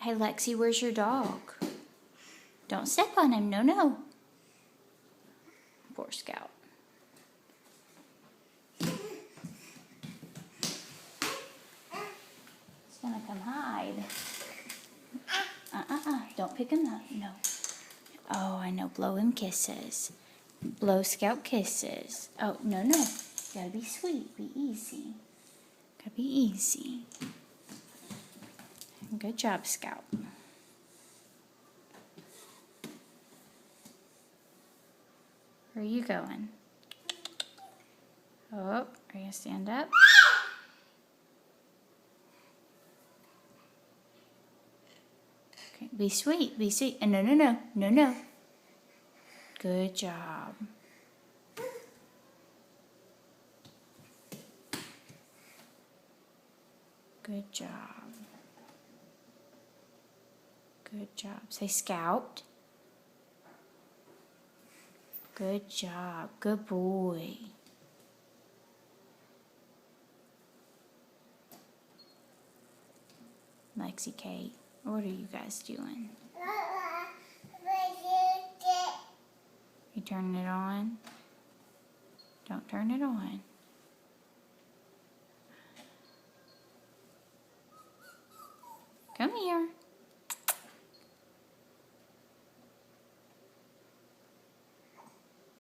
Hey, Lexi, where's your dog? Don't step on him. No, no. Poor Scout. He's gonna come hide. Don't pick him up. No. Oh, I know. Blow him kisses. Blow Scout kisses. Oh, no, no. Gotta be sweet. Be easy. Gotta be easy. Good job, Scout. Where are you going? Oh, are you gonna stand up? Okay, be sweet. Be sweet. No, no, no. No, no. Good job. Good job. Good job. Say Scout. Good job. Good boy. Lexi, Kate, what are you guys doing? You turning it on? Don't turn it on. Come here.